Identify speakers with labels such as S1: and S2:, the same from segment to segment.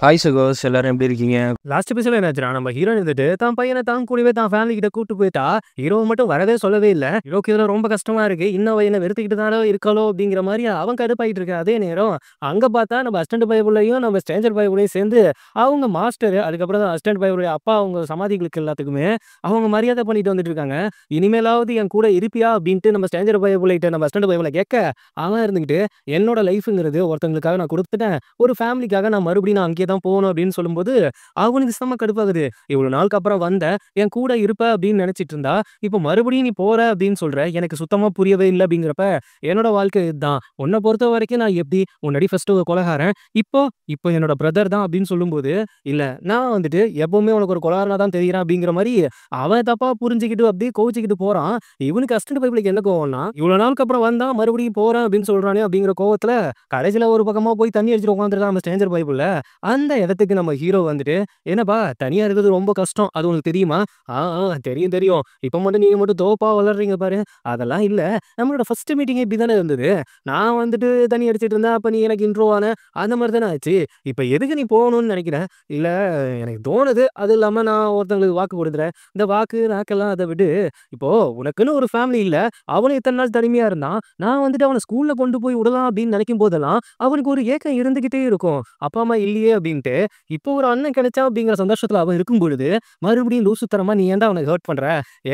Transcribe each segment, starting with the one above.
S1: Hi சகோஸ் எல்லாரும் எப்படி இருக்கீங்க?
S2: லாஸ்ட் எபிசோட்ல என்னாச்சுன்னா, நம்ம ஹீரோயின் வந்துட்டு தான் பையன தான் கூடவே தான் ஃபேமிலி கிட்ட கூட்டு போயிட்டா. ஹீரோவ மட்டும் வரவே சொல்லவே இல்ல. ஹீரோக்கு இதுல ரொம்ப கஷ்டமா இருக்கு. இன்னும் அவ என்ன வெறுத்துக்கிட்டு தானோ இருக்காளோ அப்படிங்கிற மாரி அவன் கடுப்பாயிட்டு இருக்க. அதே நேரம் அங்க பார்த்தா நம்ம அசிஸ்டன்ட் பையபுள்ளையும், நம்ம ஸ்ட்ரேஞ்சர் பையபுள்ளையும் சேர்ந்து அவங்க மாஸ்டர், அதுக்கப்புறம் அசிஸ்டன்ட் பையபுள்ளைய அப்பா அவங்க சமாதிகளுக்கு எல்லாத்துக்குமே அவங்க மரியாதை பண்ணிட்டு வந்துட்டு இருக்காங்க. இனிமேலாவது என் கூட இருப்பியா அப்படின்ட்டு நம்ம ஸ்ட்ரேஞ்சர் பையபுள்ளைட்ட நம்ம அசிஸ்டன்ட் பையபுள்ள கேட்க, அவன் இருந்துகிட்டு என்னோட லைஃப்ங்கிறது ஒருத்தவங்களுக்காக நான் குடுத்துட்டேன். ஒரு ஃபேமிலிக்காக நான் மறுபடியும் நான் அங்கேயே தான் போகணும் அப்படின்னு சொல்லும்போது, அவனுக்கு செம்ம கடுப்பாகுது. இவ்வளோ நாளுக்கு அப்புறம் வந்த, என் கூட இருப்ப அப்படின்னு நினைச்சிட்டு இருந்தா, இப்போ மறுபடியும் நீ போற அப்படின்னு சொல்ற. எனக்கு சுத்தமா புரியவே இல்ல அப்படிங்கிறப்ப, என்னோட வாழ்க்கை இதுதான். உன்ன பொறுத்தவரைக்கும் நான் எப்படி முன்னாடி ஃபர்ஸ்ட்டு ஒரு கொலைகாரன். இப்போ இப்போ என்னோட பிரதர் தான் அப்படின்னு சொல்லும்போது, இல்ல நான் வந்துட்டு எப்பவுமே உனக்கு ஒரு கொலைகாரனா தான் தெரியிறேன் அப்படிங்கிற மாரி, அவன் தப்பா புரிஞ்சுக்கிட்டு அப்படியே கோவிச்சுக்கிட்டு போறான். இவனுக்கு அசிஸ்டன்ட் பைபிளுக்கு என்ன கோவம்னா, இவ்வளோ நாளுக்கு அப்புறம் வந்தான் மறுபடியும் போறேன் அப்படின்னு சொல்றானே அப்படிங்கிற கோவத்துல, கடைசியில ஒரு பக்கமா போய் தண்ணி அடிச்சுட்டு உட்காந்துருக்கான் நம்ம ஸ்ட்ரேஞ்சர் பைபிள்ல. அந்த இடத்துக்கு நம்ம ஹீரோ வந்துட்டு, "என்னப்பா தனியா இருக்கிறது ரொம்ப கஷ்டம். அது உனக்கு தெரியுமா?" "ஆ, ஆ தெரியும், தெரியும். இப்ப மட்டும் நீங்க மட்டும் தோப்பா வளர்றீங்க பாரு." "அதெல்லாம் இல்ல. நம்மளோட ஃபர்ஸ்ட் மீட்டிங்கே இப்படி தானே இருந்தது. நான் வந்துட்டு தண்ணி அடிச்சிட்டு இருந்தேன். அப்ப நீ எனக்கு இன்ட்ரோ ஆன. அந்த மாரி தானே ஆச்சு. இப்ப எதுக்கு நீ போகணும்னு நெனைக்கிற?" "இல்ல எனக்கு தோணுது. அது இல்லாம நான் ஒருத்தவங்களுக்கு வாக்கு குடுக்குறேன். இந்த வாக்கு, நாக்கெல்லாம் அத விடு. இப்போ உனக்குன்னு ஒரு ஃபேமிலி இல்ல. அவனும் இத்தன நாள் தனிமையா இருந்தான். நான் வந்துட்டு அவன ஸ்கூல்ல கொண்டு போய் விடலாம் அப்படின்னு நெனைக்கும் போதெல்லாம், அவனுக்கு ஒரு ஏக்கம் இருந்துகிட்டே இருக்கும். அப்பா, அம்மா இல்லையே அப்படின்ட்டு. இப்போ ஒரு அண்ணன் கிடைச்சா அப்படிங்கிற சந்தோஷத்துல அவன் இருக்கும் பொழுது, மறுபடியும் லூசுத்தனமா நீ ஏன்டா அவன ஹர்ட் பண்ற?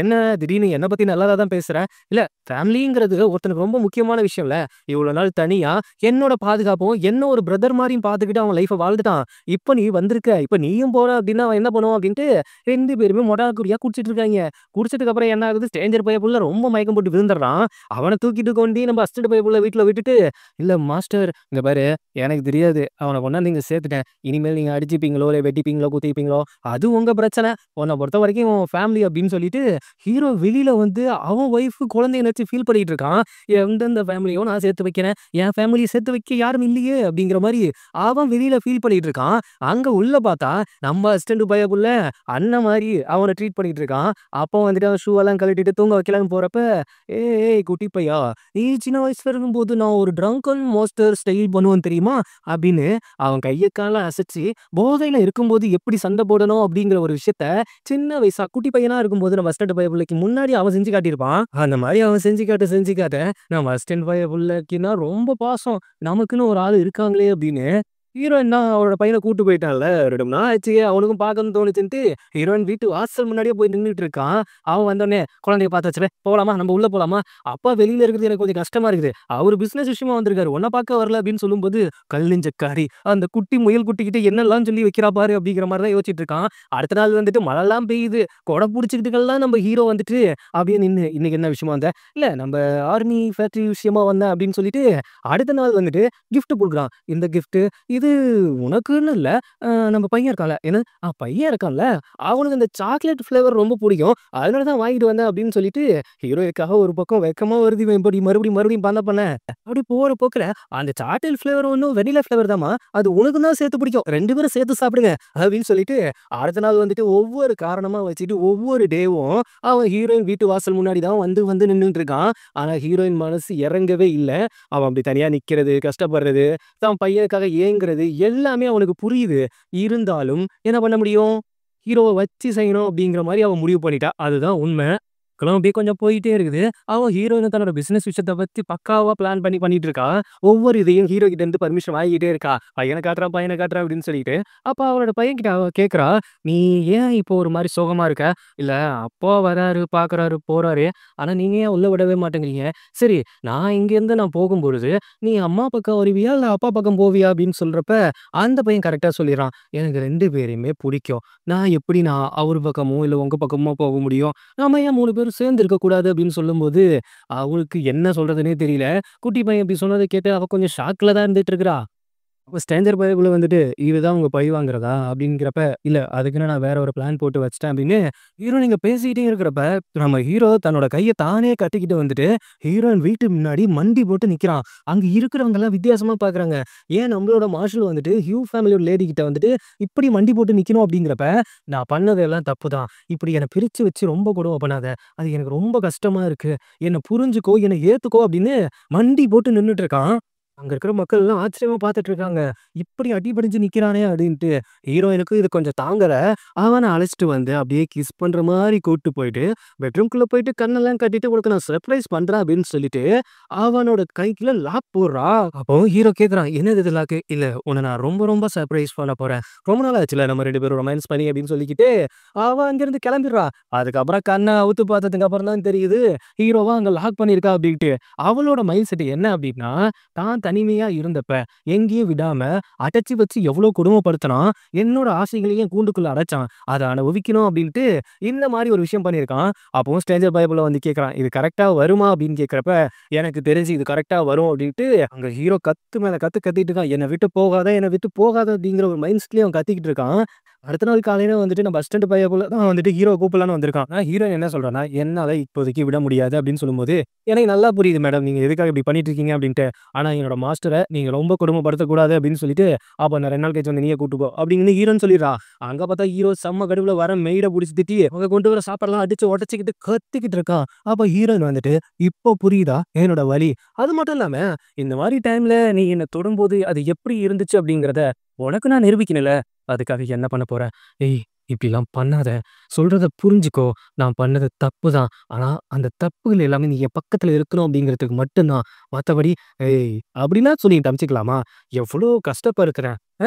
S2: என்ன திடீர்னு என்ன பத்தி நல்லதா தான் பேசுற? இல்ல ஃபேமிலிங்கிறது ஒருத்தனுக்கு ரொம்ப முக்கியமான விஷயம்ல. இவ்வளோ நாள் தனியா என்னோட பாதுகாப்பும், என்ன ஒரு பிரதர் மாரியும் பார்த்துக்கிட்டு அவன் லைஃப்ப வாழ்ந்துட்டான். இப்ப நீ வந்திருக்க. இப்ப நீயும் போற அப்படின்னா அவன் என்ன பண்ணுவான் அப்படின்ட்டு 2 பேருமே மொடா குடியா குடிச்சிட்டு இருக்காய்ங்க. குடிச்சதுக்கு அப்புறம் என்ன ஆகுது, ஸ்ட்ரேஞ்சர் பையன் ரொம்ப மயக்கம் போட்டு விழுந்துடுறான். அவன தூக்கிட்டு கொண்டு நம்ம அசிஸ்டன்ட் பையன் வீட்ல விட்டுட்டு, "இல்ல மாஸ்டர் இங்க பாரு எனக்கு தெரியாது. அவன கொண்டாந்து இங்க சேர்த்துட்டேன். இனிமேல் நீங்க அடிச்சுப்பீங்களோ, இல்ல வெட்டிப்பீங்களோ, குத்திப்பீங்களோ, அது உங்க பிரச்சனை. உன்ன பொறுத்தவரைக்கும் உன் ஃபேமிலி அப்படின்னு சொல்லிட்டு, ஹீரோ வெளியில வந்து அவன் ஒய்ஃப், குழந்தைய நெனச்சு ஃபீல் பண்ணிட்டு இருக்கான். எந்தெந்த ஃபேமிலியோ நான் சேர்த்து வைக்கிறேன். என் ஃபேமிலிய சேர்த்து வைக்க யாரும் இல்லையே அப்படிங்கிற மாரி அவன் வெளியில ஃபீல் பண்ணிட்டு இருக்கான். அங்க உள்ள பார்த்தா நம்ம அசிஸ்டன்ட் பயப்புள்ள அண்ணன் மாரி அவன ட்ரீட் பண்ணிட்டு இருக்கான். அப்போ வந்துட்டு அவன் ஷூ எல்லாம் கழட்டிட்டு தூங்க வைக்கலான்னு போறப்ப, "ஏய் ஏய் குட்டி பையா, நீ சின்ன வயசுல இருக்கும்போது நான் ஒரு ட்ரங்கன் மாஸ்டர் ஸ்டைல் பண்ணுவேன் தெரியுமா?" அப்படின்னு அவன் கைய கால அசைச்சு, போதையில இருக்கும்போது எப்படி சண்டை போடணும் அப்படிங்கிற ஒரு விஷயத்த, சின்ன வயசா குட்டி பையனா இருக்கும்போது நம்ம அசிஸ்டன்ட் பையன் புள்ளைக்கு முன்னாடி அவன் செஞ்சு காட்டியிருப்பான். அந்த மாரி அவன் செஞ்சு காட்ட நம்ம அசிஸ்டன்ட் பையன் புள்ளைக்குன்னா ரொம்ப பாசம். நமக்குன்னு ஒரு ஆள் இருக்காங்களே அப்படின்னு, ஹீரோயின் தான் அவரோட பையன கூட்டு போயிட்டான்ல. 2 மணி நேரம் ஆச்சு. அவனுக்கும் பார்க்கணும்னு தோணுச்சுன்ட்டு, ஹீரோயின் வீட்டு வாசல் முன்னாடியே போய் நின்னுட்டு இருக்கான். அவன் வந்தோனே, "குழந்தைய பார்த்து வச்சுரு. போலாமா? நம்ம உள்ள போலாமா? அப்பா வெளியில இருக்கிறது எனக்கு கொஞ்சம் கஷ்டமா இருக்குது. அவரு பிசினஸ் விஷயமா வந்திருக்காரு. உன்ன பார்க்க வரல" அப்படின்னு சொல்லும்போது, கல் நெஞ்சக்காரி அந்த குட்டி முயல் குட்டிகிட்ட என்னெல்லாம் சொல்லி வைக்கிறா பாரு அப்படிங்கிற மாரி தான் யோசிச்சுட்டு இருக்கான். அடுத்த நாள் வந்துட்டு மழைலாம் பெய்யுது. கொடை புடிச்சுக்கிட்டுலாம் நம்ம ஹீரோ வந்துட்டு அப்படியே நின்னு, "இன்னைக்கு என்ன விஷயமா வந்த?" "இல்ல நம்ம ஆர்மி ஃபேக்டரி விஷயமா வந்தேன்" அப்படின்னு சொல்லிட்டு, அடுத்த நாள் வந்துட்டு கிஃப்ட் குடுக்குறான். "இந்த கிஃப்ட் இது உனக்குன்னு இல்ல. நம்ம பையன் இருக்கான்ல." "என்ன? பையன் இருக்கான்ல, அவனுக்கு இந்த சாக்லேட் ஃப்ளேவர் ரொம்ப புடிக்கும். அதனால தான் வாங்கிட்டு வந்தேன்." அப்படின்னு சொல்லிட்டு, ஹீரோயிக்காக ஒரு பக்கம் வெட்கமா வருது இவன் எப்படி மறுபடியும் மறுபடியும் பண்ண. அப்படி போற போக்குல, "அந்த சாக்லேட் ஃப்ளேவர் ஒண்ணும் வெண்ணிலா ஃப்ளேவர் தாம்மா. அது உனக்கும் தான் சேர்த்து பிடிக்கும். 2 பேரும் சேர்த்து சாப்பிடுங்க." அப்படின்னு சொல்லிட்டு, அடுத்த நாள் வந்துட்டு ஒவ்வொரு காரணமா வச்சுட்டு ஒவ்வொரு டேவும் அவன் ஹீரோயின் வீட்டு வாசல் முன்னாடி தான் வந்து வந்து நின்னுட்டு இருக்கான். ஆனா ஹீரோயின் மனசு இறங்கவே இல்ல. அவன் அப்படி தனியா நிக்கிறது, கஷ்டப்படுறது, தான் பையனுக்காக ஏங்குறது எல்லாமே அவனுக்கு புரியுது. இருந்தாலும் என்ன பண்ண முடியும்? ஹீரோவ வச்சு செய்யணும் அப்படிங்கிற மாரி அவ முடிவு பண்ணிட்டா. அதுதான் உண்ம. படம் அப்படியே கொஞ்சம் போயிட்டே இருக்குது. அவ ஹீரோயினும் தன்னோட பிசினஸ் விஷயத்த பத்தி பக்காவா பிளான் பண்ணிட்டு இருக்கா. ஒவ்வொரு இதையும் ஹீரோ கிட்ட இருந்து பர்மிஷன் வாங்கிட்டே இருக்கா. பையன காட்டுறேன் அப்படின்னு சொல்லிட்டு. அப்ப அவளோட பையன்கிட்ட அவ கேட்கிறா, "நீ ஏன் இப்போ ஒரு மாரி சோகமா இருக்க?" "இல்ல அப்பா வராரு, பார்க்குறாரு, போறாரு. ஆனா நீங்க ஏன் உள்ள விடவே மாட்டேங்கிறீங்க?" "சரி நான் இங்கேருந்து நான் போகும்பொழுது, நீ அம்மா பக்கம் வருவியா? இல்ல அப்பா பக்கம் போவியா?" அப்படின்னு சொல்றப்ப, அந்த பையன் கரெக்ட்டா சொல்லிர்றான். "எனக்கு 2 பேரையுமே புடிக்கும். நான் அவரு பக்கமோ, இல்ல உங்க பக்கமோ போக முடியும். நாம ஏன் 3 பேரும் சேர்ந்து இருக்கக்கூடாது?" அப்படின்னு சொல்லும்போது, அவளுக்கு என்ன சொல்றதுன்னே தெரியல. குட்டி பையன் இப்படி சொன்னத கேட்டு அவ கொஞ்சம் ஷாக்ல தான் இருந்துட்டு இருக்கிறா. அப்ப ஸ்ட்ரேஞ்சர் பாய்க்குள்ள வந்துட்டு, "இதுதான் உங்க பழி வாங்குறதா?" அப்படிங்கிறப்ப, "இல்ல அதுக்குன்னு நான் வேற ஒரு பிளான் போட்டு வச்சுட்டேன்" அப்படின்னு ஹீரோயின் பேசிக்கிட்டே இருக்கிறப்ப, நம்ம ஹீரோ தன்னோட கைய தானே கட்டிக்கிட்டு வந்துட்டு, ஹீரோயின் வீட்டு முன்னாடி மண்டி போட்டு நிக்கிறான். அங்க இருக்கிறவங்கலாம் வித்தியாசமா பார்க்குறாங்க. ஏன் நம்மளோட மார்ஷல் வந்துட்டு ஹியூ ஃபேமிலியோட லேடி கிட்ட வந்துட்டு இப்படி மண்டி போட்டு நிக்கணும் அப்படிங்கிறப்ப, "நான் பண்ணது எல்லாம் தப்பு தான். இப்படி என்ன பிரிச்சு வச்சு ரொம்ப கொடுமை பண்ணாத. அது எனக்கு ரொம்ப கஷ்டமா இருக்கு. என்ன புரிஞ்சுக்கோ, என்ன ஏத்துக்கோ" அப்படின்னு மண்டி போட்டு நின்னுட்டு இருக்கான். அங்க இருக்கிற மக்கள் எல்லாம் ஆச்சரியமா பார்த்துட்டு இருக்காங்க. இப்படி அடிபணிஞ்சு நிக்கிறானே அப்படின்ட்டு. ஹீரோயினுக்கும் இது கொஞ்சம் தாங்கல. அவன அழைச்சிட்டு வந்து அப்படியே கிஸ் பண்ற மாரி கூட்டு போயிட்டு, பெட்ரூம்குள்ள போயிட்டு கண்ணெல்லாம் கட்டிட்டு உனக்கு நான் சர்ப்ரைஸ் பண்றேன் அப்படின்னு சொல்லிட்டு, அவனோட கைக்குள்ள லாக் போடுறா. அப்போ ஹீரோ கேட்குறான், "என்னது இது லாக்கு?" "இல்ல உன்ன நான் ரொம்ப ரொம்ப சர்ப்ரைஸ் பண்ண போறேன். ரொம்ப நாள் ஆச்சுல்ல நம்ம 2 பேரும் ரொமான்ஸ் பண்ணி" அப்படின்னு சொல்லிக்கிட்டு, அவ அங்கிருந்து கிளம்பிடுறா. அதுக்கப்புறம் கண்ண அவுத்து பார்த்ததுக்கு அப்புறம் தான் தெரியுது, ஹீரோவ அங்க லாக் பண்ணியிருக்கா அப்படின்ட்டு. அவளோட மைண்ட் செட் என்ன அப்படின்னா, தான் தனிமையா இருந்தப்ப, எங்கேயும் விடாம அடைச்சு வச்சு எவ்வளோ கொடுமைப்படுத்துனான். என்னோட ஆசைகளையும் கூண்டுக்குள்ள அடைச்சான். அத அனுபவிக்கணும் அப்டின்ட்டு, இந்த மாரி ஒரு விஷயம் பண்ணியிருக்கான். அப்பவும் ஸ்ட்ரேஞ்சர் பைபிள்ல வந்து கேட்குறான். "இது கரெக்ட்டா வருமா?" அப்டின்னு கேட்கிறப்ப, "எனக்கு தெரிஞ்சு இது கரெக்ட்டா வரும்" அப்டின்ட்டு, அங்க ஹீரோ கத்து மேல கத்து கத்திட்டு இருக்கான். "என்ன விட்டு போகாத, என்ன விட்டு போகாத" அப்டிங்கிற ஒரு மைண்ட் செட்லயே அவன் கத்திக்கிட்டு இருக்கான். அடுத்த நாள் காலையில வந்துட்டு நம்ம அசிஸ்டன்ட் பையன் போல தான் வந்துட்டு ஹீரோவ கூப்பிடலான்னு வந்திருக்கான். ஹீரோயின் என்ன சொல்றான்னா, "என்னால இப்போதைக்கு விட முடியாது" அப்டின்னு சொல்லும்போது, "எனக்கு நல்லா புரியுது மேடம். நீங்க எதுக்காக இப்டி பண்ணிட்டு இருக்கீங்க" அப்டின்ட்டு. "ஆனா என்னோட மாஸ்டர நீங்க ரொம்ப கொடுமைப்படுத்தக்கூடாது" அப்படின்னு சொல்லிட்டு, "அப்ப நான் 2 நாள் கழிச்சு வந்து நீயே கூட்டு போ" அப்படின்னு ஹீரோன்னு சொல்லிடுறா. அங்க பார்த்தா ஹீரோ செம்ம கடுப்புல வர மெய்ட புடிச்சு திட்டி, அவங்க கொண்டு வர சாப்பாடெல்லாம் அடிச்சு உடைச்சுக்கிட்டு கத்திக்கிட்டு இருக்கான். அப்ப ஹீரோயின் வந்துட்டு, "இப்போ புரியுதா என்னோட வலி? அது மட்டும் இல்லாம, இந்த மாரி டைம்ல நீ என்ன தொடும்போது அது எப்படி இருந்துச்சு அப்படிங்கிறத உனக்கு நான் நிரூபிக்கணும்ல. அதுக்காக என்ன பண்ண போற? ஏய் இப்படிலாம் பண்ணாத. சொல்றத புரிஞ்சுக்கோ. நான் பண்ணது தப்பு தான். ஆனா அந்த தப்புகள் எல்லாமே நீ என் பக்கத்துல இருக்கணும் அப்படிங்கிறதுக்கு மட்டும் தான். மத்தபடி ஏய் அப்படிலாம் சொல்லிட்டு அனுப்பிச்சுக்கலாமா? எவ்வளோ கஷ்டப்படுத்துறேன்.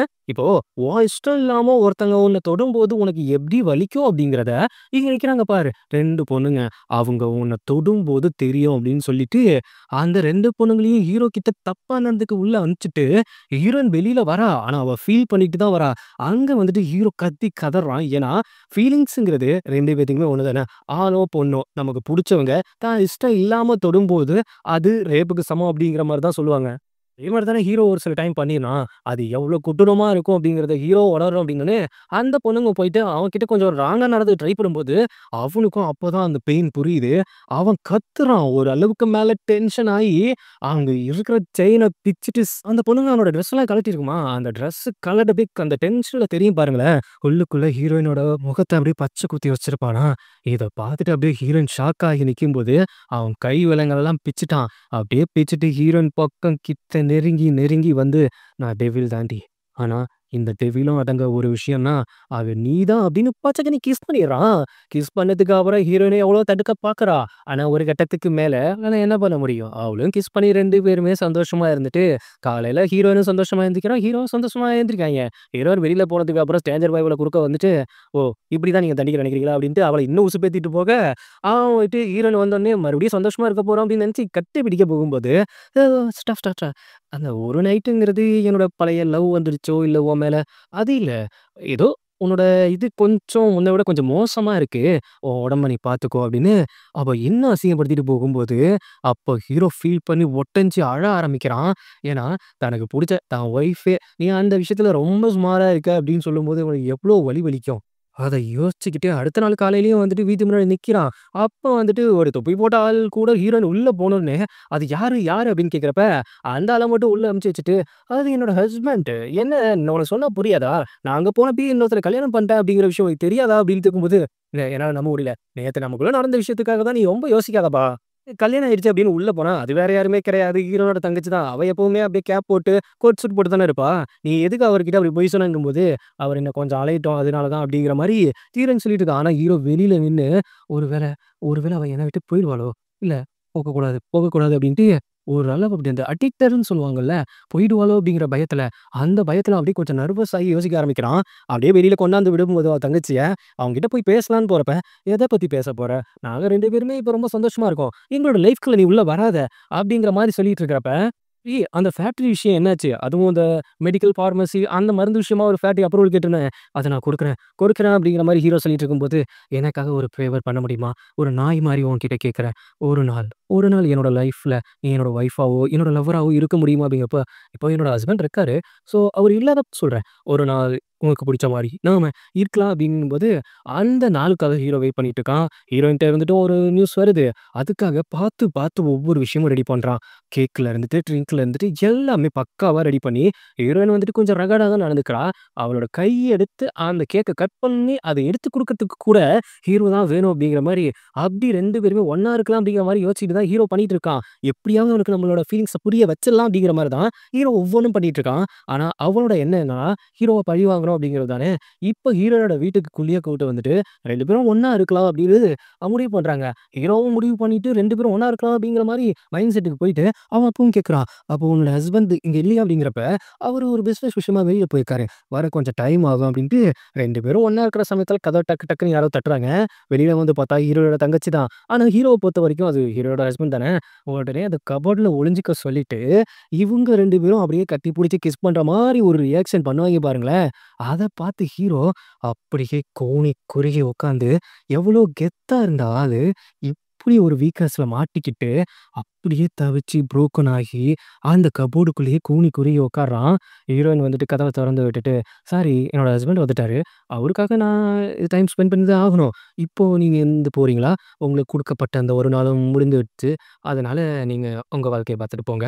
S2: இப்போ உன் இஷ்டம் இல்லாம ஒருத்தங்க உன்ன தொடும்போது உனக்கு எப்படி வலிக்கும் அப்படிங்கிறத, இங்க நிக்கிறாங்க பாரு 2 பொண்ணுங்க. அவங்க உன்ன தொடும்போது தெரியும் அப்படின்னு சொல்லிட்டு, அந்த 2 பொண்ணுங்களையும் ஹீரோ கிட்ட தப்பா நடந்துக்க உள்ள அனுப்பிச்சுட்டு, ஹீரோயின் வெளியில வரா. ஆனா அவ ஃபீல் பண்ணிட்டு தான் வரா. அங்க வந்துட்டு ஹீரோ கத்தி கதறான். ஏன்னா, ஃபீலிங்ஸ்ங்கிறது 2 பேத்துக்குமே ஒண்ணு தானே. ஆணோ, பொண்ணோ நமக்கு புடிச்சவங்க தான் இஷ்டம் இல்லாம தொடும்போது, அது ரேப்புக்கு சமம் அப்படிங்கிற மாரி தான் சொல்லுவாங்க. இதே மாரி தானே ஹீரோ ஒரு சில டைம் பண்ணியிருந்தான். அது எவ்வளோ கொடூரமா இருக்கும் அப்படிங்கிறத ஹீரோ உணர்றோம் அப்படின்னோனே, அந்த பொண்ணுங்க போயிட்டு அவன்கிட்ட கொஞ்சம் ராங்கா நடந்துக்க ட்ரை பண்ணும்போது, அவனுக்கும் அப்பதான் அந்த பெயின் புரியுது. அவன் கத்துறான். ஒரு அளவுக்கு மேல டென்ஷன் ஆயி, அங்க இருக்கிற செயின பிச்சுட்டு அந்த பொண்ணுங்க அவனோட ட்ரெஸ்லாம் கழட்டியிருக்குமா, அந்த ட்ரெஸ் கலர் அப்படியே அந்த டென்ஷன்ல தெரியும் பாருங்களேன். உள்ளுக்குள்ள ஹீரோயினோட முகத்த அப்படியே பச்சை குத்தி வச்சிருப்பானா, இத பார்த்துட்டு அப்படியே ஹீரோயின் ஷாக் ஆகி நிக்கும்போது, அவன் கை விலங்கெல்லாம் பிச்சுட்டான். அப்படியே பிச்சுட்டு ஹீரோயின் பக்கம் கிட்ட நெருங்கி, நெருங்கி வந்து, "நான் டெவில் தாண்டி. ஆனா, இந்த டெவிலும் அடங்க ஒரு விஷயம்னா, அது நீதான்" அப்படின்னு பச்சைக்கினி கிஸ் பண்ணிர்றான். கிஸ் பண்ணதுக்கு அப்புறம் ஹீரோயின எவ்வளோ தடுக்க பார்க்குறா. ஆனா, ஒரு கட்டத்துக்கு மேல அவளால என்ன பண்ண முடியும்? அவளும் கிஸ் பண்ணி 2 பேருமே சந்தோஷமா இருந்துட்டு, காலையில ஹீரோயினும் சந்தோஷமா எந்திரிக்கிறான். ஹீரோவும் சந்தோஷமா எந்திரிக்காய்ங்க. ஹீரோயின் வெளியில போனதுக்கு அப்புறம் ஸ்ட்ரேஞ்சர் பாய் இவள குறுக்க வந்துட்டு, "ஓ! இப்படிதான் நீங்க தண்டிக்க நினைக்கிறீங்களா?" அப்படின்ட்டு அவள இன்னும் உசுப்பேத்திட்டு போக, அவன் வந்துட்டு ஹீரோயின் வந்தோனே மறுபடியும் சந்தோஷமா இருக்க போறோம் அப்படின்னு நினைச்சு கட்டி பிடிக்க போகும்போது, அ ஸ்டாப் ஸ்டாப் ஸ்டாப். அந்த ஒரு நைட்டுங்கிறது என்னோட பழைய லவ் வந்துருச்சோ, இல்ல உன் மேல அது இல்ல. ஏதோ உன்னோட இது கொஞ்சம் உன்ன விட கொஞ்சம் மோசமா இருக்கு. உன் உடம்ப நீ பார்த்துக்கோ அப்படின்னு அவ இன்னும் அசிங்கப்படுத்திட்டு போகும்போது, அப்போ ஹீரோ ஃபீல் பண்ணி ஒட்டஞ்சு அழ ஆரம்பிக்கிறான். ஏன்னா, தனக்கு புடிச்ச தான் ஒய்ஃபே நீ அந்த விஷயத்துல ரொம்ப சுமாரா இருக்க அப்படின்னு சொல்லும்போது, அவனுக்கு எவ்வளோ வலி வலிக்கும். அத யோசிச்சுக்கிட்டு அடுத்த நாள் காலையிலயும் வந்துட்டு வீட்டு முன்னாடி நிக்கிறான். அப்ப வந்துட்டு ஒரு தொப்பி போட்ட ஆள் கூட ஹீரோயின் உள்ள போனோனே, "அது யாரு? யாரு?" அப்படின்னு கேட்கிறப்ப, அந்த ஆள மட்டும் உள்ள அனுப்பிச்சு வச்சுட்டு, "அது என்னோட ஹஸ்பண்ட். என்ன உனக்கு சொன்னா புரியாதா? நான் அங்க போனப்பயே இன்னொருத்தர கல்யாணம் பண்ணிட்டேன் அப்படிங்கிற விஷயம் உனக்கு தெரியாதா?" அப்படின்னு கேட்கும்போது, "இல்ல என்னால நம்ப முடியல. நேத்து நமக்குள்ள நடந்த விஷயத்துக்காக தான் நீ ரொம்ப யோசிக்காதப்பா. கல்யாணம் ஆயிடுச்சு அப்படின்னு உள்ள போனா, அது வேற யாருமே கிடையாது. ஹீரோனோட தங்கச்சி தான். அவ எப்பவுமே அப்படியே கேப் போட்டு, கோட் சூட் போட்டு தானே இருப்பா. நீ எதுக்கு அவர்கிட்ட அப்படி பொய் சொன்னங்கும்போது, அவர் என்ன கொஞ்சம் அலையட்டும் அதனால தான் அப்படிங்கிற மாரி ஹீரோயின் சொல்லிட்டு இருக்கா. ஆனா ஹீரோ வெளியில நின்னு, ஒருவேள ஒருவேள அவ என்ன விட்டு போயிருவாளோ? இல்ல போகக்கூடாது, போகக்கூடாது அப்படின்ட்டு ஒரு அளவு அப்படி அந்த அடிக்டர்ன்னு சொல்லுவாங்கல்ல, போயிடுவாளோ அப்படிங்கிற பயத்துல, அந்த பயத்துல அப்படியே கொஞ்சம் நர்வஸ் ஆகி யோசிக்க ஆரம்பிக்கிறான். அப்படியே வெளியில கொண்டாந்து விடும்போது அவ தங்கச்சிய, அவன்கிட்ட போய் பேசலான்னு போறப்ப, "எத பத்தி பேச போற? நாங்க 2 பேருமே இப்ப ரொம்ப சந்தோஷமா இருக்கோம். எங்களோட லைஃப்குள்ள நீ உள்ள வராத" அப்படிங்கிற மாரி சொல்லிட்டு இருக்கிறப்ப, அந்த ஃபேக்டரி விஷயம் என்னாச்சு? அதுவும் இந்த மெடிக்கல் பார்மசி அந்த மருந்து விஷயமா ஒரு ஃபேக்டரி அப்ரூவல் கேட்டிருந்தேன். அத நான் குடுக்குறேன், குடுக்குறேன் அப்படிங்கிற மாரி ஹீரோ சொல்லிட்டு இருக்கும்போது, எனக்காக ஒரு ஃபேவர் பண்ண முடியுமா? ஒரு நாய் மாரி உன்கிட்ட கேட்கிறேன். ஒரு நாள், ஒரு நாள் என்னோட லைஃப்ல நீ என்னோட ஒய்ஃபாவோ, என்னோட லவ்வராவோ இருக்க முடியுமா? அப்படிங்கிறப்ப, இப்போ என்னோட ஹஸ்பண்ட் இருக்காரு. ஸோ அவரு இல்லாதப்ப சொல்றேன். ஒரு நாள் உனக்கு புடிச்ச மாரி நாம இருக்கலாம் அப்படிங்கும்போது, அந்த நாளுக்காக ஹீரோ வெயிட் பண்ணிட்டு இருக்கான். ஹீரோயின்ட்ட இருந்துட்டு ஒரு நியூஸ் வருது. அதுக்காக பார்த்து, பார்த்து ஒவ்வொரு விஷயமும் ரெடி பண்றான். கேக்ல இருந்துட்டு, ட்ரிங்க்ல இருந்துட்டு எல்லாமே பக்காவா ரெடி பண்ணி, ஹீரோயின் வந்துட்டு கொஞ்சம் ரகடா தான் நடந்துக்கிறா. அவளோட கை எடுத்து அந்த கேக்க கட் பண்ணி, அத எடுத்து குடுக்கறதுக்கு கூட ஹீரோ தான் வேணும் அப்படிங்கிற மாரி, அப்படி 2 பேருமே ஒண்ணா இருக்கலாம் அப்படிங்கிற மாரி யோசிச்சுட்டு தான் தான் ஹீரோ பண்ணிட்டு இருக்கான். எப்படியாவது அவனுக்கு நம்மளோட ஃபீலிங்ஸ புரிய வச்சிடலாம் அப்படிங்கிற மாரி தான் ஹீரோ ஒவ்வொன்னும் பண்ணிட்டு இருக்கான். ஆனா அவனோட எண்ணம் என்னன்னா, ஹீரோவ பழி வாங்கணும் அப்படிங்கிறது தானே. இப்ப ஹீரோயோட வீட்டுக்குள்ளேயே கூட்டு வந்துட்டு 2 பேரும் ஒண்ணா இருக்கலாம் அப்படின்னு முடிவு பண்றாங்க. ஹீரோவும் முடிவு பண்ணிட்டு 2 பேரும் ஒண்ணா இருக்கலாம் அப்படிங்கிற மாரி மைண்ட் செட்டுக்கு போயிட்டு, அவன் அப்பவும் கேட்குறான். "அப்போ உன்னோட ஹஸ்பண்ட் இங்க இல்லையா?" அப்படிங்கிறப்ப, அவரு ஒரு பிசினஸ் விஷயமா வெளிய போயிருக்காரு. வர கொஞ்சம் டைம் ஆகும் அப்படின்ட்டு 2 பேரும் ஒண்ணா இருக்கிற சமயத்துல கதவ டக்கு டக்குன்னு யாரோ தட்டுறாங்க. வெளியில வந்து பார்த்தா ஹீரோயோட தங்கச்சி தான். ஆனா ஹீரோவ பொறுத்தவரைக்கும் அது ஹீரோயோட ஹஸ்பண்ட் தானே. உடனே அந்த கபோர்ட்ல ஒளிஞ்சுக்க சொல்லிட்டு, இவங்க 2 பேரும் அப்படியே கட்டி புடிச்சு கிஸ் பண்ற மாரி ஒரு ரியாக்ஷன் பண்ணுவாங்க பாருங்களேன். அத பார்த்து ஹீரோ அப்படியே கோணி குறுகி உட்காந்து, எவ்வளோ கெத்தா இருந்த ஆளு, இப்படி ஒரு வீக்னஸ்ல மாட்டிக்கிட்டு, அப்படியே தவிச்சு புரோக்கன் ஆகி, அந்த கபோர்டுக்குள்ளேயே கூனி குறுகி உட்கார்றான். ஹீரோயின் வந்துட்டு கதவ தொறந்து விட்டுட்டு, "சாரி என்னோட ஹஸ்பண்ட் வந்துட்டாரு. அவருக்காக நான் டைம் ஸ்பெண்ட் பண்ணி தான் ஆகணும். இப்போ நீங்க எழுந்து போறீங்களா? உங்களுக்கு குடுக்கப்பட்ட அந்த ஒரு நாளும் முடிந்துடுச்சு. அதனால நீங்க உங்க வாழ்க்கைய பார்த்துட்டு போங்க.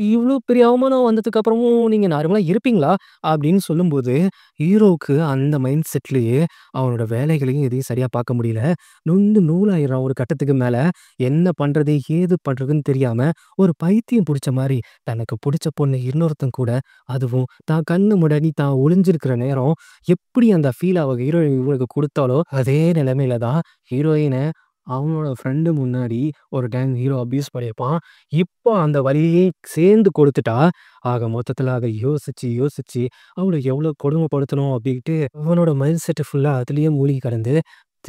S2: இவ்ளோ பெரிய அவமானம் வந்ததுக்கு அப்புறமும் நீங்க நார்மலா இருப்பீங்களா?" அப்படின்னு சொல்லும்போது, ஹீரோவுக்கு அந்த மைண்ட் செட்லயே அவனோட வேலைகளையும் எதையும் சரியா பார்க்க முடியல. நொந்து நூலாயிடுறான் ஒரு கட்டத்துக்கு மேல. என்ன பண்றது? ஏது பண்றதுன்னு தெரியாம, ஒரு பைத்தியம் புடிச்ச மாரி, தனக்கு புடிச்ச பொண்ணு இன்னொருத்தன் கூட, அதுவும் தான் கண்ணு முன்னாடி தான் ஒளிஞ்சிருக்கிற நேரம், எப்படி அந்த ஃபீல் அவ ஹீரோயின் இவனுக்கு குடுத்தாளோ, அதே நிலைமையில தான் ஹீரோயின அவனோட ஃப்ரெண்டு முன்னாடி ஒரு டைம் ஹீரோ அப்யூஸ் பண்ணியிருப்பான். இப்போ அந்த வலியையும் சேர்ந்து கொடுத்துட்டா. ஆக மொத்தத்துல அத யோசிச்சு, யோசிச்சு அவள எவ்வளோ கொடுமைப்படுத்தணும் அப்டின்ட்டு அவனோட மைண்ட் செட் ஃபுல்லா அதிலேயே மூழ்கி கிடந்து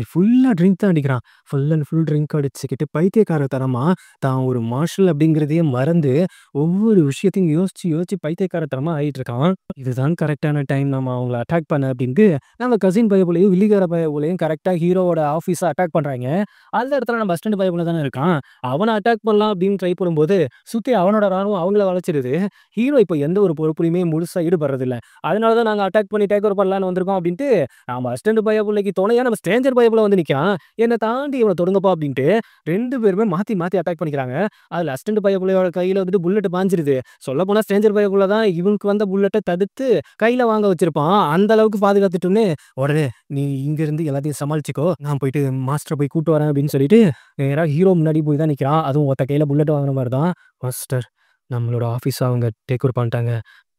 S2: ஃபுல்லா ட்ரிங்க் தான் அடிக்கிறான். ஃபுல் அண்ட் ஃபுல் ட்ரிங்க் அடிச்சுக்கிட்டு பைத்தியக்காரத்தனமா தான் ஒரு மார்ஷல் அப்படிங்கிறதையே மறந்து, ஒவ்வொரு விஷயத்தையும் யோசிச்சு, யோசிச்சு பைத்தியக்காரத்தனமா ஆயிட்டுருக்கான். இதுதான் கரெக்ட்டான டைம் நம்ம அவங்கள அட்டாக் பண்ண அப்படின்ட்டு, நம்ம கசின் பயபுலயும், வில்லிக்கார பயபுலயும் கரெக்ட்டா ஹீரோவோட ஆஃபீஸ அட்டாக் பண்றாய்ங்க. அந்த இடத்துல நம்ம அசிஸ்டன்ட் பயபுல தானே இருக்கான். அவன அட்டாக் பண்ணலாம் அப்படின்னு ட்ரை பண்ணும்போது, சுத்தி அவனோட ராணுவம் அவங்கள வளைச்சிருது. ஹீரோ இப்ப எந்த ஒரு பொறுப்புலயுமே முழுசா ஈடுபடுறதில்ல. அதனால தான் நாங்க அட்டாக் பண்ணி டேக் ஓவர் பண்ணலான்னு வந்திருக்கோம் அப்படின்ட்டு, நம்ம அசிஸ்டன்ட் பயபுள்ளைக்கு துணையா நம்ம ஸ்ட்ரேஞ்சர் பயபுல வந்து நிக்கிறான். என்ன தாண்டி இவன தொடுங்கப்பா அப்படின்ட்டு 2 பேருமே மாத்தி மாத்தி அட்டாக் பண்ணிக்கிறாங்க. அதுல அசிஸ்டன்ட் பயபுள்ளையோட கையில வந்துட்டு புல்லட் பாய்ஞ்சிருது. சொல்லப்போனா ஸ்ட்ரேஞ்சர் பயபுள்ள தான் இவனுக்கு வந்த புல்லட்ட தடுத்து கையில வாங்க வச்சிருப்பான். அந்த அளவுக்கு பாதுகாத்துட்டோனே, உடனே "நீ இங்க இருந்து எல்லாத்தையும் சமாளிச்சுக்கோ. நான் போயிட்டு மாஸ்டர போய் கூட்டு வரேன்" அப்படின்னு சொல்லிட்டு, நேரா ஹீரோ முன்னாடி போய் தான் நிக்கிறான். அதுவும் ஒத்த கையில புல்லட் வாங்குன மாரி தான். "மாஸ்டர், நம்மளோட ஆஃபீஸ அவங்க டேக் ஓவர் பண்ணிட்டாங்க.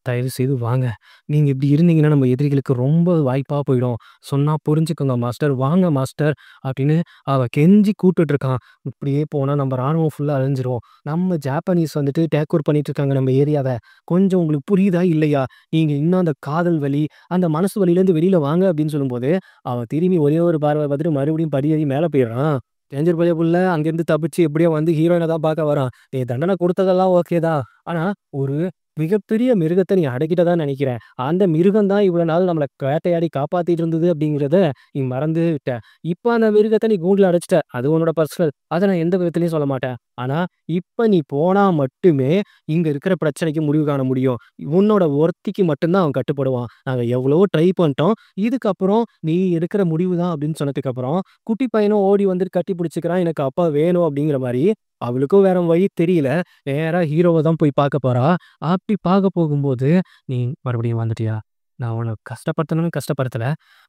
S2: தயவு செய்து வாங்க. நீங்க இப்படி இருந்தீங்கன்னா, நம்ம எதிரிகளுக்கு ரொம்ப வாய்ப்பா போயிடும். சொன்னா புரிஞ்சுக்கோங்க மாஸ்டர். வாங்க மாஸ்டர்" அப்படின்னு அவன் கெஞ்சி கூப்பிட்டுட்டு இருக்கான். இப்படியே போனா நம்ம ராணுவம் ஃபுல்லா அழிஞ்சிரும். நம்ம ஜாப்பனீஸ் வந்துட்டு டேக் ஓவர் பண்ணிட்டு இருக்காங்க நம்ம ஏரியாவ. கொஞ்சம் உங்களுக்கு புரியுதா இல்லையா? நீங்க இன்னும் அந்த காதல் வலி, அந்த மனசு வலியிலேருந்து வெளியில வாங்க அப்படின்னு சொல்லும்போது, அவன் திரும்பி ஒரே ஒரு பார்வை பார்த்துட்டு மறுபடியும் படி ஏறி மேல போயிடுறான். டேஞ்சர் பய புள்ள அங்கேருந்து தப்பிச்சு எப்படியோ வந்து ஹீரோயின தான் பார்க்க வரான். "நீ தண்டனை குடுத்ததெல்லாம் ஓகே தான். ஆனா, ஒரு மிகப்பெரிய மிருகத்த நீ அடக்கிட்டதா நெனைக்கிறேன். அந்த மிருகம் தான் இவ்வளோ நாள் நம்மள வேட்டையாடி காப்பாத்திட்டு இருந்தது அப்படிங்கிறத நீ மறந்துட்ட. இப்ப அந்த மிருகத்த நீ கூண்டுல அடைச்சுட்ட. அது உன்னோட பர்சனல். அத நான் எந்த விதத்திலயும் சொல்ல மாட்டேன். ஆனா, இப்ப நீ போனா மட்டுமே இங்க இருக்கிற பிரச்சனைக்கு முடிவு காண முடியும். உன்னோட ஒருத்திக்கு மட்டும் தான் அவன் கட்டுப்படுவான். நாங்க எவ்வளவோ ட்ரை பண்ணிட்டோம். இதுக்கப்புறம் நீ எடுக்கிற முடிவு தான்" அப்படின்னு சொன்னதுக்கப்புறம், குட்டி பையனும் ஓடி வந்து கட்டி பிடிச்சுக்கிறான். "எனக்கு அப்பா வேணும்" அப்படிங்கிற மாரி. அவளுக்கும் வேற வழி தெரியல. நேரா ஹீரோவ தான் போய் பார்க்க போறா. அப்படி பார்க்க போகும்போது, "நீ மறுபடியும் வந்துட்டியா? நான் உன்ன கஷ்டப்படுத்தணும்னு கஷ்டப்படுத்தல.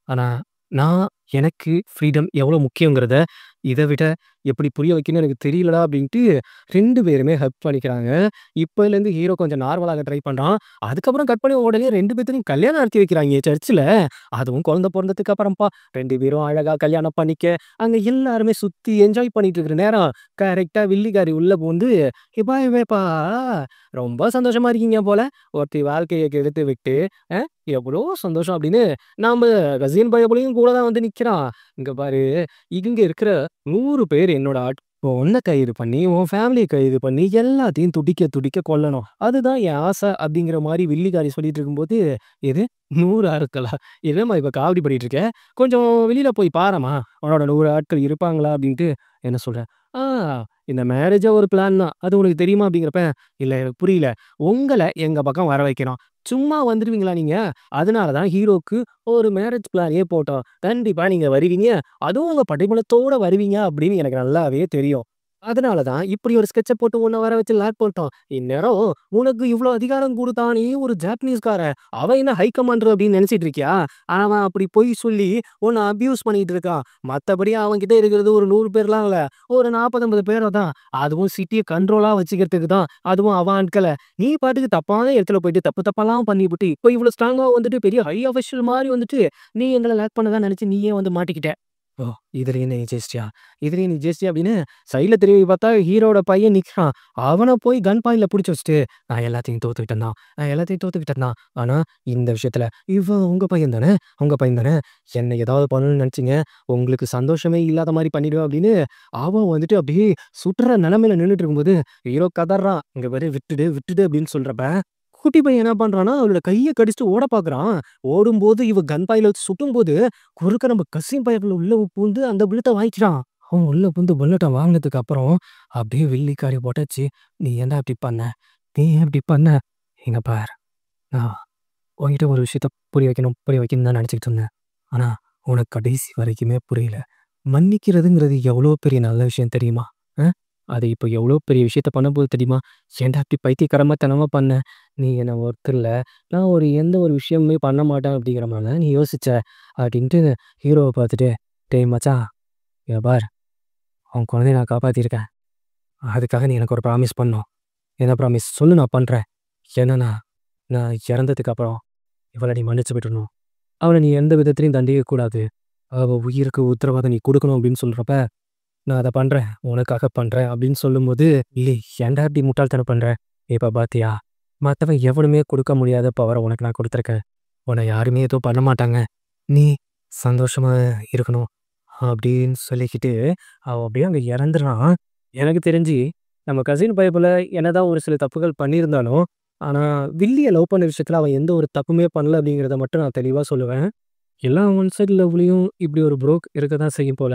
S2: ஆனா, நான் எனக்கு ஃப்ரீடம் எவ்வளோ முக்கியங்கிறத, இத விட எப்படி புரிய வைக்கணும்னு எனக்கு தெரியலடா" அப்படின்ட்டு 2 பேருமே ஹக் பண்ணிக்கிறாங்க. இப்பலேருந்து ஹீரோ கொஞ்சம் நார்மலாக ட்ரை பண்றான். அதுக்கப்புறம் கட் பண்ணி உடனே 2 பேத்துக்கும் கல்யாணம் நடத்தி வைக்கிறாய்ங்க சர்ச்சுல. அதுவும் குழந்தை பொறந்ததுக்கு அப்புறம்ப்பா. 2 பேரும் அழகா கல்யாணம் பண்ணிக்க, அங்க எல்லாருமே சுத்தி என்ஜாய் பண்ணிட்டு இருக்கிற நேரம், கரெக்ட்டா வில்லிகாரி உள்ள புகுந்து, "எப்பா எப்பா ரொம்ப சந்தோஷமா இருக்கீங்க போல. ஒருத்தி வாழ்க்கைய கெடுத்து விட்டு, அ எவ்வளோ சந்தோஷம்" அப்படின்னு நாம கசின் பயபுலயும் கூட தான் வந்து நிக்கிறான். "இங்க பாரு, இங்க இருக்கிற 100 பேர் என்னோட இப்போ உன்ன கைது பண்ணி, உன் ஃபேமிலிய கைது பண்ணி, எல்லாத்தையும் துடிக்க துடிக்க கொல்லணும். அதுதான் என் ஆசை" அப்படிங்கிற மாரி வில்லிகாரி சொல்லிட்டு இருக்கும்போது, "எது 100 ஆட்களா? என்னம்மா இப்ப காமெடி பண்ணிட்டு இருக்க? கொஞ்சம் வெளியில போய் பாரேம்மா. உன்னோட 100 ஆட்கள் இருப்பாங்களா?" அப்படின்ட்டு. "என்ன சொல்ற?" "ஆ இந்த மேரேஜே ஒரு பிளான் தான். அது உனக்கு தெரியுமா?" அப்படிங்கிறப்ப, "இல்ல எனக்கு புரியல. உங்கள எங்க பக்கம் வர வைக்கிறோம். சும்மா வந்துருவீங்களா நீங்க? அதனால தான் ஹீரோக்கு ஒரு மேரேஜ் பிளானயே போட்டோம். கண்டிப்பா நீங்க வருவீங்க. அதுவும் உங்க படைபலத்தோட வருவீங்க அப்படின்னு எனக்கு நல்லாவே தெரியும். அதனால தான் இப்படி ஒரு ஸ்கெட்ச போட்டு உன்ன வர வச்சு லாக் போட்டோம். இந்நேரம் உனக்கு இவ்ளோ அதிகாரம் குடுத்தானே ஒரு ஜாப்பனீஸ்காரன். அவன் என்ன ஹை கமாண்டர் அப்படின்னு நெனச்சிட்டு இருக்கியா? அவன் அப்படி பொய் சொல்லி உன்ன அப்யூஸ் பண்ணிட்டு இருக்கான். மத்தபடி அவன்கிட்ட இருக்கிறது ஒரு 100 பேர்லாம் இல்ல. ஒரு 40, 50 பேர தான். அதுவும் சிட்டிய கண்ட்ரோலா வச்சுக்கிறதுக்கு தான். அதுவும் அவன் ஆட்கள. நீ பாட்டுக்கு தப்பான இடத்துல போயிட்டு தப்பு தப்பாலாம் பண்ணிப்புட்டு, இப்போ இவ்ளோ ஸ்ட்ராங்கா வந்துட்டு பெரிய ஹை ஆஃபிஷியல் மாரி வந்துட்டு, நீ எங்கள லாக் பண்ண தான் நெனச்சு நீயே வந்து மாட்டிக்கிட்ட. ஓ! இதுலயும் நீ ஜெயிச்சிட்டியா? இதுலயும் நீ ஜெயிச்சிட்டியா அப்படின்னு சைடுல திரும்பி பார்த்தா ஹீரோவோட பையன் நிக்கிறான். அவன போய் கன் பாயிண்ட்ல புடிச்சு வச்சுட்டு, நான் எல்லாத்தையும் தோத்துக்கிட்டேன் தான். நான் எல்லாத்தையும் தோத்துக்கிட்டேன் தான். ஆனா, இந்த விஷயத்துல இவன் உங்க பையன் தானே? உங்க பையன் தானே? என்ன ஏதாவது பண்ணணும்னு நெனச்சீங்க, உங்களுக்கு சந்தோஷமே இல்லாத மாரி பண்ணிடுவேன் அப்படின்னு, அவன் வந்துட்டு அப்படியே சுடுற நெலைமையில நின்னுட்டு இருக்கும்போது, ஹீரோ கதர்றான். "இங்க பாரு விட்டுடு, விட்டுடு" அப்படின்னு சொல்றப்ப, குட்டி பையன் என்ன பண்றான்னா, அவளோட கைய கடிச்சுட்டு ஓட பார்க்குறான். ஓடும்போது இவ கன் பாயிண்ட்ல வச்சு சுட்டும்போது, குறுக்க நம்ம கசின் பயப்புல உள்ள புகுந்து அந்த புல்லட்ட வாங்கிக்கிறான். அவன் உள்ள புகுந்து புல்லட்ட வாங்குனதுக்கு அப்புறம், அப்படியே வில்லிக்காரி பொட்டச்சு, "நீ ஏன்டா இப்படி பண்ண? நீ ஏன் இப்படி பண்ண? இங்க பாரு, நான் உன்கிட்ட ஒரு விஷயத்த புரிய வைக்கணும்னு தான் நெனச்சுக்கிட்டு இருந்தேன். ஆனா, உனக்கு கடைசி வரைக்குமே புரியல. மன்னிக்கிறதுங்கிறது எவ்வளோ பெரிய நல்ல விஷயம் தெரியுமா? அ? அது இப்போ எவ்வளோ பெரிய விஷயத்த பண்ணப்போது தெரியுமா? ஏன்டா இப்படி பைத்தியக்காரத்தனமா பண்ண? நீ என்ன ஒருத்தர் இல்ல. நான் எந்த ஒரு விஷயமுமே பண்ண மாட்டேன் அப்படிங்கிற மாரி தான் நீ யோசிச்ச." அப்படின்ட்டு ஹீரோவ பார்த்துட்டு, "டேய் மச்சான், இங்க பார், உன் குழந்தைய நான் காப்பாத்தியிருக்கேன். அதுக்காக நீ எனக்கு ஒரு ப்ராமிஸ் பண்ணணும். என்ன ப்ராமிஸ்? சொல்லு நான் பண்றேன். என்னன்னா, நான் இறந்ததுக்கு அப்புறம் இவள நீ மன்னிச்சு விட்டுறணும். அவள நீ எந்த விதத்திலயும் தண்டிக்கக்கூடாது. அவ உயிருக்கு உத்தரவாதம் நீ குடுக்கணும்." அப்படின்னு சொல்றப்ப, "நான் அத பண்றேன். உனக்காக பண்றேன்." அப்படின்னு சொல்லும்போது, "ஏய் ஏன்டா இப்படி முட்டாள்தனம் பண்ற? இப்ப பாத்தியா? மத்தவன் எவனுமே குடுக்க முடியாத பவர உனக்கு நான் குடுத்துருக்கேன். உன்ன யாருமே எதுவும் பண்ண மாட்டாங்க. நீ சந்தோஷமா இருக்கணும்." அப்படின்னு சொல்லிக்கிட்டு, அவன் அப்படியே அங்க இறந்துடுறான். எனக்கு தெரிஞ்சு, நம்ம கசின் பயப்புல என்னதான் ஒரு சில தப்புகள் பண்ணியிருந்தாலும், ஆனா வில்லிய லவ் பண்ண விஷயத்துல அவன் எந்த ஒரு தப்புமே பண்ணல அப்படிங்கிறத மட்டும் நான் தெளிவா சொல்லுவேன். எல்லா ஒன் சைட் லவ்லயும் இப்படி ஒரு ப்ரோக் இருக்க தான் செய்யும் போல.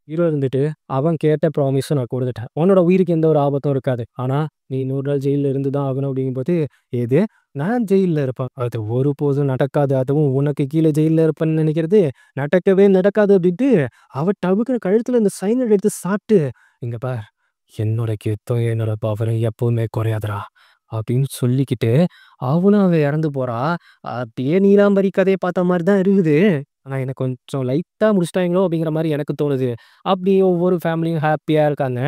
S2: ஹீரோ இருந்துட்டு, அவன் கேட்ட ப்ராமிஸ நான் குடுத்துட்டேன். உன்னோட உயிருக்கு எந்த ஒரு ஆபத்தும் இருக்காது. ஆனா, நீ 100 நாள் ஜெயில்ல இருந்து தான் ஆகணும் அப்படிங்கும்போது, எது? நான் ஜெயில்ல இருப்பேன். அது ஒருபோதும் நடக்காது. அதுவும் உனக்கு கீழ ஜெயில்ல இருப்பேன்னு நெனைக்கிறது, நடக்கவே நடக்காது அப்படின்ட்டு, அவ டபுக்குன்னு கழுத்துல இந்த சைனைட் எடுத்து சாப்ட்டு, "இங்க பார், என்னோட கெத்தும், என்னோட பவரும் எப்பவுமே குறையாதுடா." அப்படின்னு சொல்லிக்கிட்டு, அவளும் அவ இறந்து போறா. அப்படியே நீலாம்பரி கதைய பார்த்த மாரி தான் இருக்குது. ஆனா, எனக்கு கொஞ்சம் லைட்டா முடிச்சுட்டாய்ங்களோ அப்படிங்கிற மாரி எனக்கு தோணுது. அப்படி ஒவ்வொரு ஃபேமிலியும் ஹேப்பியா இருக்காங்க.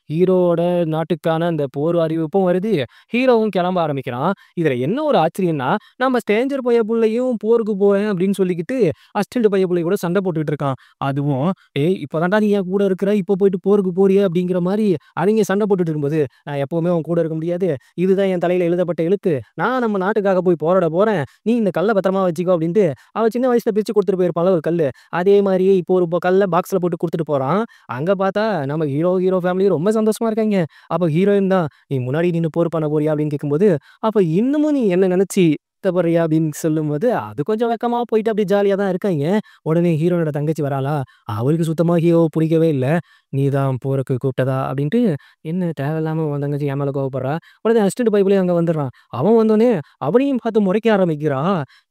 S2: ஹீரோவோட நாட்டுக்கான அந்த போர் அறிவிப்பும் வருது. ஹீரோவும் கிளம்ப ஆரம்பிக்கிறான். இதுல என்ன ஒரு ஆச்சரியம்னா, நம்ம ஸ்ட்ரேஞ்சர் பையப்புள்ளையும் போருக்கு போறேன் அப்படின்னு சொல்லிக்கிட்டு, அசிஸ்டன்ட் பையப்புள்ளை கூட சண்டை போட்டுக்கிட்டு இருக்கான். அதுவும், "ஏய் இப்ப தான்டா நீ என் கூட இருக்கிற. இப்போ போயிட்டு போருக்கு போறியே" அப்படிங்கிற மாரி அவிங்க சண்டை போட்டுட்டு இருக்கும்போது, "நான் எப்பவுமே உன் கூட இருக்க முடியாது. இதுதான் என் தலையில எழுதப்பட்ட எழுத்து. நான் நம்ம நாட்டுக்காக போய் போராட போறேன். நீ இந்த கல்ல பத்திரமா வச்சுக்கோ" அப்படின்ட்டு, அவன் சின்ன வயசுல பிரிச்சு குடுத்துட்டு போயிருப்பான்ல ஒரு கல்லு. அதே மாரி இப்போ ஒரு கல்ல பாக்ஸ்ல போட்டு குடுத்துட்டு போறான். அங்க பார்த்தா நம்ம ஹீரோ ஃபேமிலி ரொம்ப சந்தோஷமா இருக்காய்ங்க. அப்ப ஹீரோயின் தான், "நீ முன்னாடி நின்னு போர் பண்ண போறியா?" அப்படின்னு கேட்கும்போது, "அப்ப இன்னமும் நீ என்ன நெனச்சு வருத்தப்படுறியா?" அப்படின்னு சொல்லும்போது, அது கொஞ்சம் வெட்கமா போயிட்டு அப்படியே ஜாலியா தான் இருக்காய்ங்க. உடனே ஹீரோயினோட தங்கச்சி வராளா, அவளுக்கு சுத்தமா ஹீரோவ புடிக்கவே இல்ல. "நீ தான் போருக்கு கூப்பிட்டதா?" அப்படின்ட்டு, என்ன தேவையில்லாம உன் தங்கச்சி என் மேல கோவப்படுறா? உடனே அசிஸ்டன்ட் பையப்புலயும் அங்க வந்துடுறான். அவன் வந்தோனே அவனையும் பார்த்து முறைக்க ஆரம்பிக்கிறா.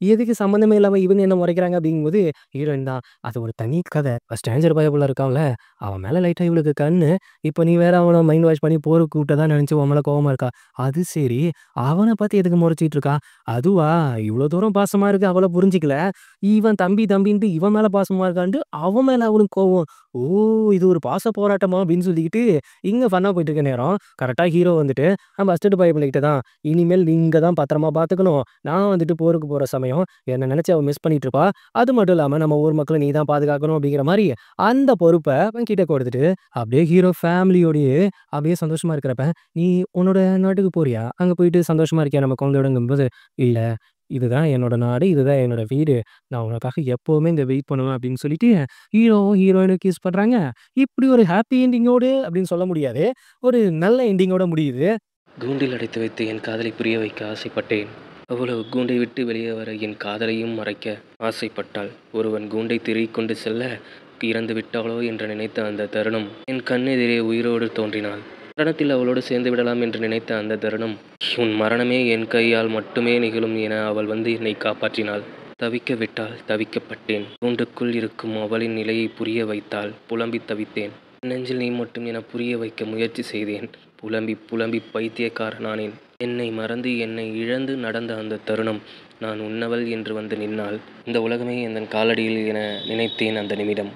S2: எதுக்கு சம்மந்தமே இல்லாம இவங்க என்ன முறைக்கிறாங்க அப்படிங்கும்போது, ஹீரோயின் தான், "அது ஒரு தனி கதை. ஸ்ட்ரேஞ்சர் பயப்புல இருக்கான்ல, அவன் மேல லைட்டா இவளுக்கு கண்ணு. இப்ப நீ வேற அவன மைண்ட் வாஷ் பண்ணி போருக்கு கூப்பிட்டதா நெனச்சு உன் மேல கோவமா இருக்கா. அது சரி, அவன பார்த்து எதுக்கு முறைச்சுக்கிட்டு இருக்கா? அதுவா, இவ்ளோ தூரம் பாசமா இருக்கு அவள புரிஞ்சுக்கல. இவன் தம்பி தம்பின்ட்டு இவன் மேல பாசமா இருக்கான்ட்டு அவன் மேல அவளுக்கு கோவம். ஓ! இது ஒரு பாச போராட்டமா அப்படின்னு சொல்லிக்கிட்டு, இங்க ஃபன்னா போயிட்டு இருக்க நேரம், கரெக்ட்டா ஹீரோ வந்துட்டு, நம்ம அசிஸ்டன்ட் பையப்புல கிட்ட தான், "இனிமேல் நீங்க தான் பத்திரமா பார்த்துக்கணும். நான் வந்துட்டு போருக்கு போற சமயம் என்ன நெனச்சு அவ மிஸ் பண்ணிட்டு இருப்பா. அது மட்டும் இல்லாம நம்ம ஊர் மக்கள நீ தான் பாதுகாக்கணும்." அப்படிங்கிற மாரி அந்த பொறுப்ப அவன் கிட்ட குடுத்துட்டு, அப்படியே ஹீரோ ஃபேமிலியோடயே அப்படியே சந்தோஷமா இருக்கிறப்ப, "நீ உன்னோட நாட்டுக்கு போறியா? அங்க போயிட்டு சந்தோஷமா இருக்கியா நம்ம குழந்தையோடங்கும்போது?" "இல்ல. இதுதான் என்னோட நாடு. இதுதான் என்னோட வீடு. நான் உனக்காக எப்பவுமே இங்க வெயிட் பண்ணுவேன்." அப்படின்னு சொல்லிட்டு ஹீரோவும் ஹீரோயினும் கிஸ் பண்றாங்க. இப்படி ஒரு ஹாப்பி எண்டிங்கோடு அப்படின்னு சொல்ல முடியாது. ஒரு நல்ல எண்டிங்கோட முடியுது.
S1: கூண்டில் அடைத்து வைத்து என் காதலை புரிய வைக்க ஆசைப்பட்டேன். அவ்வளவு கூண்டை விட்டு வெளியே வர என் காதலையும் மறைக்க ஆசைப்பட்டாள். ஒருவன் கூண்டை திருடிக் கொண்டு செல்ல இறந்து விட்டாளோ என்று நினைத்த அந்த தருணம் என் கண்ணெதிரே உயிரோடு தோன்றினாள். மரணத்தில் அவளோடு சேர்ந்து விடலாம் என்று நினைத்த அந்த தருணம், உன் மரணமே என் கையால் மட்டுமே நிகழும் என அவள் வந்து என்னை காப்பாற்றினாள். தவிக்க விட்டாள். தவிக்கப்பட்டேன். கூண்டுக்குள் இருக்கும் அவளின் நிலையை புரிய வைத்தாள். புலம்பித் தவித்தேன். நெஞ்சில் நீ மட்டும் என புரிய வைக்க முயற்சி செய்தேன். புலம்பி புலம்பி பைத்தியக்காரனானேன். என்னை மறந்து என்னை இழந்து நடந்த அந்த தருணம் நான் உன்னவள் என்று வந்து நின்னால் இந்த உலகமே எந்தன் காலடியில் என நினைத்தேன் அந்த நிமிடம்.